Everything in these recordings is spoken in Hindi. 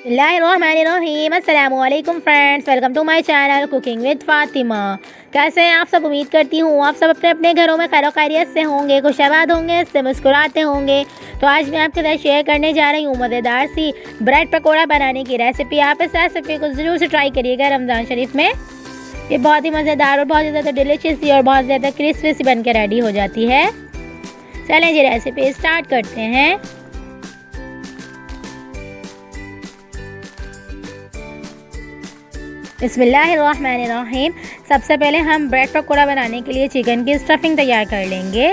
बिस्मिल्लाहिर्रहमानिर्रहीम। अस्सलामुअलैकुम friends, welcome to my channel cooking with Fatima. कैसे हैं आप सब? उम्मीद करती हूँ आप सब अपने अपने घरों में खैर खैरियत से होंगे, खुशआबाद होंगे, इससे मुस्कुराते होंगे। तो आज मैं आपके साथ शेयर करने जा रही हूँ मज़ेदार सी ब्रेड पकौड़ा बनाने की रेसिपी। आप इस रेसिपी को ज़रूर से ट्राई करिएगा रमज़ान शरीफ में। ये बहुत ही मज़ेदार और बहुत ही ज़्यादा डिलीशियस सी और बहुत ज़्यादा क्रिस्पी सी बन के रेडी हो जाती है। चलें जी रेसिपी स्टार्ट करते हैं। बिस्मिल्लाहिर्रहमानिर्रहीम। सबसे पहले हम ब्रेड पकौड़ा बनाने के लिए चिकन की स्टफिंग तैयार कर लेंगे।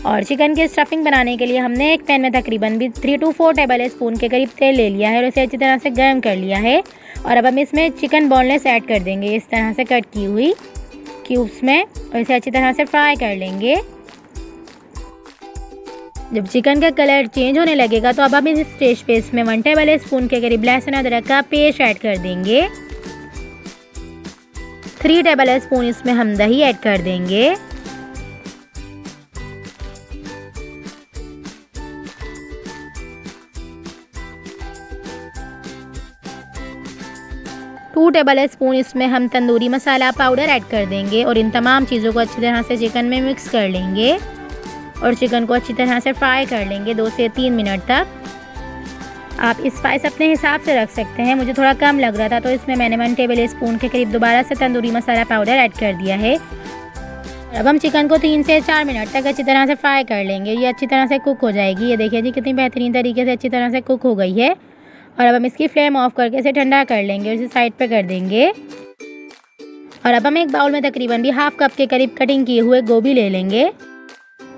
और चिकन की स्टफिंग बनाने के लिए हमने एक पैन में तकरीबन भी 3 to 4 टेबल स्पून के करीब तेल ले लिया है और इसे अच्छी तरह से गर्म कर लिया है। और अब हम इसमें चिकन बोनलेस ऐड कर देंगे, इस तरह से कट की हुई क्यूब्स में, और इसे अच्छी तरह से फ्राई कर लेंगे। जब चिकन का कलर चेंज होने लगेगा तो अब हम इस स्टेज पे इसमें 1 टेबल स्पून के करीब लहसुन अदरक का पेस्ट ऐड कर देंगे। 3 टेबल स्पून इसमें हम दही ऐड कर देंगे। टू टेबल स्पून इसमें हम तंदूरी मसाला पाउडर ऐड कर देंगे और इन तमाम चीज़ों को अच्छी तरह से चिकन में मिक्स कर लेंगे और चिकन को अच्छी तरह से फ्राई कर लेंगे 2 से 3 मिनट तक। आप स्पाइस अपने हिसाब से रख सकते हैं, मुझे थोड़ा कम लग रहा था तो इसमें मैंने 1 टेबल स्पून के करीब दोबारा से तंदूरी मसाला पाउडर ऐड कर दिया है। अब हम चिकन को 3 से 4 मिनट तक अच्छी तरह से फ्राई कर लेंगे। ये अच्छी तरह से कुक हो जाएगी। ये देखिए जी कितनी बेहतरीन तरीके से अच्छी तरह से कुक हो गई है। और अब हम इसकी फ्लेम ऑफ करके इसे ठंडा कर लेंगे और इसे साइड पे कर देंगे। और अब हम एक बाउल में तकरीबन भी ½ कप के करीब कटिंग किए हुए गोभी ले लेंगे।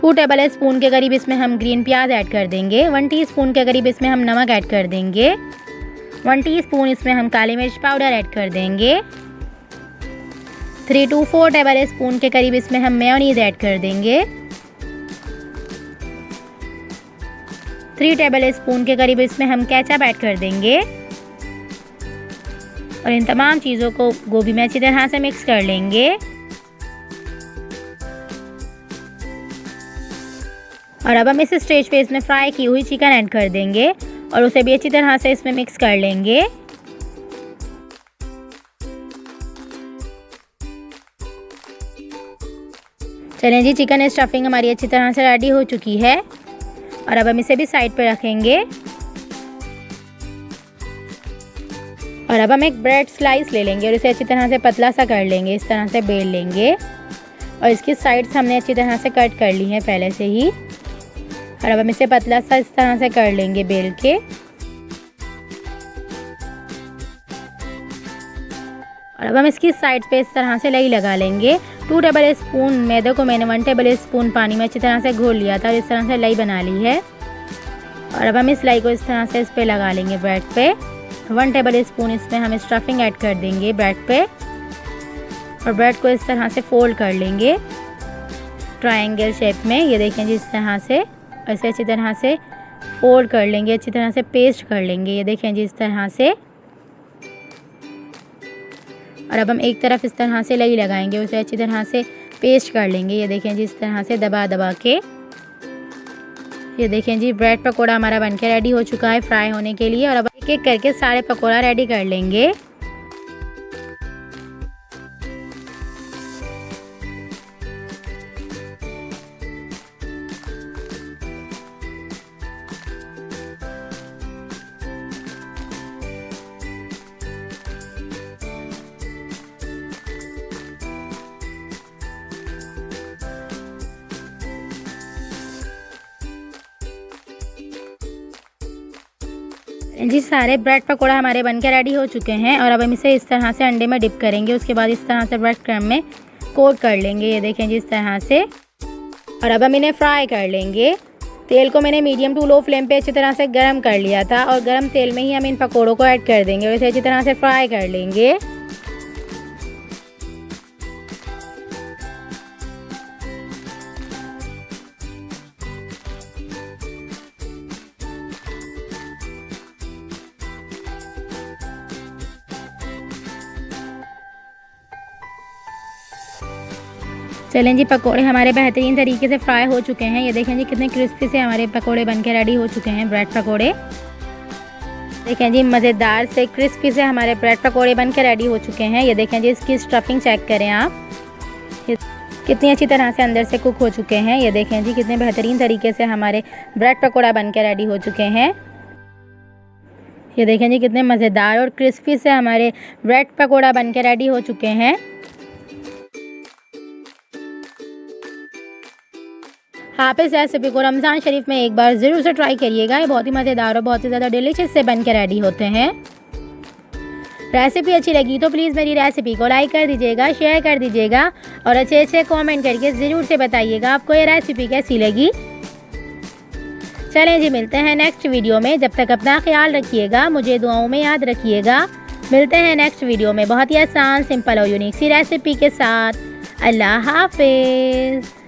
2 टेबल स्पून के करीब इसमें हम ग्रीन प्याज ऐड कर देंगे। 1 टीस्पून के करीब इसमें हम नमक ऐड कर देंगे। 1 टीस्पून इसमें हम काली मिर्च पाउडर ऐड कर देंगे। 3 to 4 टेबल स्पून के करीब इसमें हम मेयोनीज ऐड कर देंगे। 3 टेबल स्पून के करीब इसमें हम केचप ऐड कर देंगे और इन तमाम चीज़ों को गोभी में अच्छी तरह से मिक्स कर लेंगे। और अब हम इस स्टेज पे इसमें फ्राई की हुई चिकन ऐड कर देंगे और उसे भी अच्छी तरह से इसमें मिक्स कर लेंगे। चलें जी, चिकन स्टफिंग हमारी अच्छी तरह से रेडी हो चुकी है और अब हम इसे भी साइड पे रखेंगे। और अब हम एक ब्रेड स्लाइस ले लेंगे और इसे अच्छी तरह से पतला सा कर लेंगे, इस तरह से बेल लेंगे। और इसकी साइड्स हमने अच्छी तरह से कट कर ली हैं पहले से ही। और अब हम इसे पतला सा इस तरह से कर लेंगे बेल के। और अब हम इसकी साइड पे इस तरह से लई लगा लेंगे। 2 टेबल स्पून मैदे को मैंने 1 टेबल स्पून पानी में अच्छी तरह से घोल लिया था और इस तरह से लई बना ली है। और अब हम इस लई को इस तरह से इस पे लगा लेंगे ब्रेड पे। 1 टेबल स्पून इसमें हम स्टफिंग ऐड कर देंगे ब्रेड पे और ब्रेड को इस तरह से फोल्ड कर लेंगे ट्रायंगल शेप में। ये देखें जी, इस तरह से ऐसे अच्छी तरह से फोल्ड कर लेंगे, अच्छी तरह से पेस्ट कर लेंगे। ये देखें जी, इस तरह से। और अब हम एक तरफ इस तरह से लगी लगाएंगे, उसे अच्छी तरह से पेस्ट कर लेंगे। ये देखें जी, इस तरह से दबा दबा के। ये देखें जी, ब्रेड पकोड़ा हमारा बनके रेडी हो चुका है फ्राई होने के लिए। और अब एक एक करके सारे पकोड़ा रेडी कर लेंगे। जी, सारे ब्रेड पकोड़ा हमारे बनके रेडी हो चुके हैं और अब हम इसे इस तरह से अंडे में डिप करेंगे। उसके बाद इस तरह से ब्रेड क्रम्ब में कोट कर लेंगे। ये देखें जी, इस तरह से। और अब हम इन्हें फ्राई कर लेंगे। तेल को मैंने मीडियम टू लो फ्लेम पे अच्छी तरह से गर्म कर लिया था और गर्म तेल में ही हम इन पकोड़ों को ऐड कर देंगे और इसे अच्छी तरह से फ्राई कर लेंगे। चलें जी, पकोड़े हमारे बेहतरीन तरीके से फ्राई हो चुके हैं। ये देखें जी कितने क्रिस्पी से हमारे पकोड़े बनके रेडी हो चुके हैं, ब्रेड पकोड़े। देखें जी, मज़ेदार से क्रिस्पी से हमारे ब्रेड पकौड़े बन के रेडी हो चुके हैं। ये देखें जी, इसकी स्टफिंग चेक करें आप, कितनी अच्छी तरह से अंदर से कुक हो चुके हैं। ये देखें जी, कितने बेहतरीन तरीके से हमारे ब्रेड पकौड़ा बन के रेडी हो चुके हैं। ये देखें जी, कितने मज़ेदार और क्रिस्पी से हमारे ब्रेड पकौड़ा बन के रेडी हो चुके हैं। आप इस रेसिपी को रमज़ान शरीफ में एक बार ज़रूर से ट्राई करिएगा। ये बहुत ही मज़ेदार और बहुत ही ज़्यादा डिलीशियस से बन के रेडी होते हैं। रेसिपी अच्छी लगी तो प्लीज़ मेरी रेसिपी को लाइक कर दीजिएगा, शेयर कर दीजिएगा और अच्छे अच्छे कमेंट करके ज़रूर से बताइएगा आपको ये रेसिपी कैसी लगी। चलें जी, मिलते हैं नेक्स्ट वीडियो में। जब तक अपना ख्याल रखिएगा, मुझे दुआओं में याद रखिएगा। मिलते हैं नेक्स्ट वीडियो में बहुत ही आसान, सिंपल और यूनिक सी रेसिपी के साथ। अल्लाह हाफिज़।